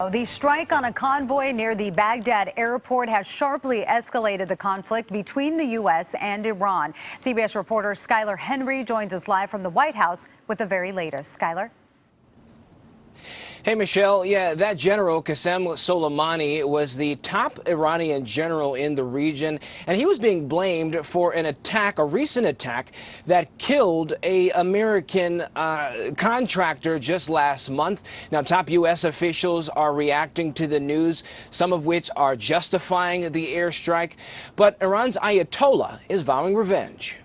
The strike on a convoy near the Baghdad airport has sharply escalated the conflict between the U.S. and Iran. CBS reporter Skylar Henry joins us live from the White House with the very latest. Skylar? Hey, Michelle. Yeah, that general, Qasem Soleimani, was the top Iranian general in the region, and he was being blamed for an attack, a recent attack, that killed a American contractor just last month. Now, top U.S. officials are reacting to the news, some of which are justifying the airstrike, but Iran's Ayatollah is vowing revenge.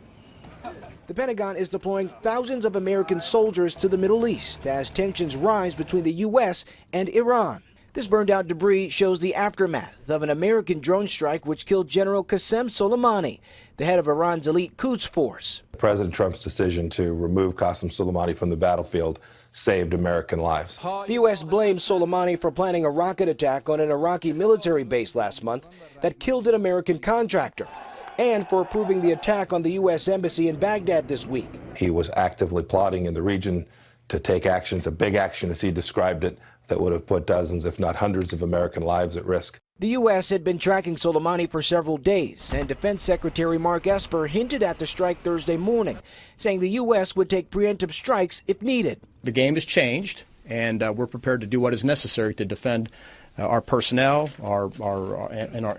The Pentagon is deploying thousands of American soldiers to the Middle East as tensions rise between the U.S. and Iran. This burned out debris shows the aftermath of an American drone strike which killed General Qasem Soleimani, the head of Iran's elite Quds force. President Trump's decision to remove Qasem Soleimani from the battlefield saved American lives. The U.S. blamed Soleimani for planning a rocket attack on an Iraqi military base last month that killed an American contractor, and for approving the attack on the U.S. Embassy in Baghdad this week. He was actively plotting in the region to take actions, a big action as he described it, that would have put dozens, if not hundreds, of American lives at risk. The U.S. had been tracking Soleimani for several days, and Defense Secretary Mark Esper hinted at the strike Thursday morning, saying the U.S. would take preemptive strikes if needed. The game has changed, and we're prepared to do what is necessary to defend our personnel, our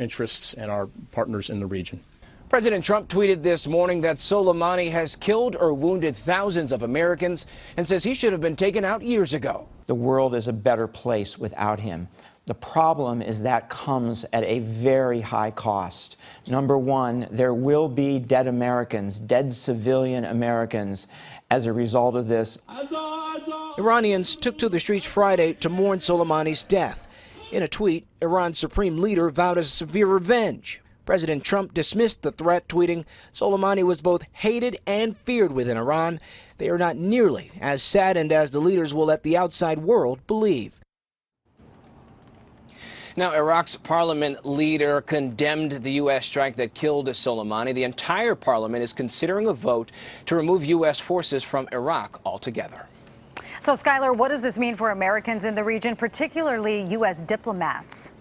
interests, and our partners in the region. President Trump tweeted this morning that Soleimani has killed or wounded thousands of Americans and says he should have been taken out years ago. The world is a better place without him. The problem is that comes at a very high cost. Number one, there will be dead Americans, dead civilian Americans as a result of this. Iranians took to the streets Friday to mourn Soleimani's death. In a tweet, Iran's supreme leader vowed a severe revenge. President Trump dismissed the threat, tweeting, "Soleimani was both hated and feared within Iran. They are not nearly as saddened as the leaders will let the outside world believe." Now, Iraq's parliament leader condemned the U.S. strike that killed Soleimani. The entire parliament is considering a vote to remove U.S. forces from Iraq altogether. So, Skylar, what does this mean for Americans in the region, particularly U.S. diplomats?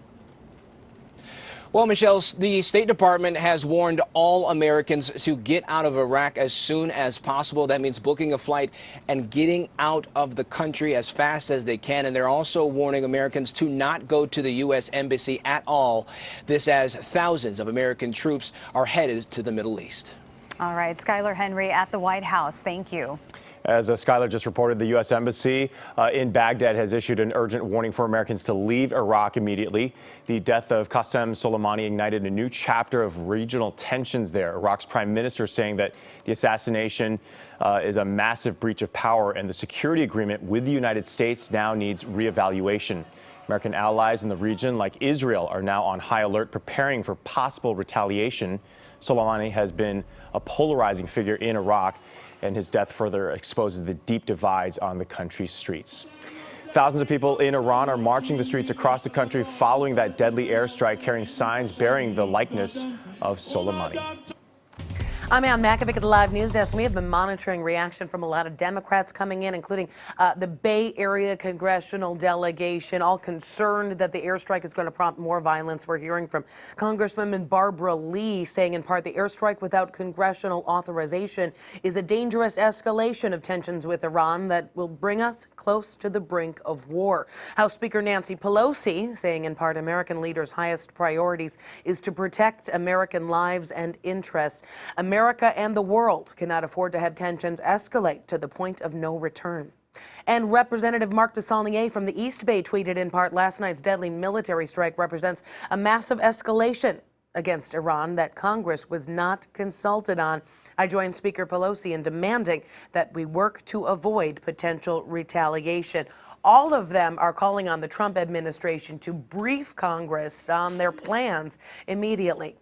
Well, Michelle, the State Department has warned all Americans to get out of Iraq as soon as possible. That means booking a flight and getting out of the country as fast as they can. And they're also warning Americans to not go to the U.S. Embassy at all. This as thousands of American troops are headed to the Middle East. All right, Skylar Henry at the White House. Thank you. As Skylar just reported, the U.S. Embassy in Baghdad has issued an urgent warning for Americans to leave Iraq immediately. The death of Qasem Soleimani ignited a new chapter of regional tensions there. Iraq's prime minister saying that the assassination is a massive breach of power, and the security agreement with the United States now needs reevaluation. American allies in the region, like Israel, are now on high alert, preparing for possible retaliation. Soleimani has been a polarizing figure in Iraq, and his death further exposes the deep divides on the country's streets. Thousands of people in Iran are marching the streets across the country following that deadly airstrike, carrying signs bearing the likeness of Soleimani. I'm Ann Makovic at the Live News Desk. We have been monitoring reaction from a lot of Democrats coming in, including the Bay Area congressional delegation, all concerned that the airstrike is going to prompt more violence. We're hearing from Congresswoman Barbara Lee saying, in part, the airstrike without congressional authorization is a dangerous escalation of tensions with Iran that will bring us close to the brink of war. House Speaker Nancy Pelosi saying, in part, American leaders' highest priorities is to protect American lives and interests. America and the world cannot afford to have tensions escalate to the point of no return. And Representative Mark DeSaulnier from the East Bay tweeted, in part, last night's deadly military strike represents a massive escalation against Iran that Congress was not consulted on. I join Speaker Pelosi in demanding that we work to avoid potential retaliation. All of them are calling on the Trump administration to brief Congress on their plans immediately.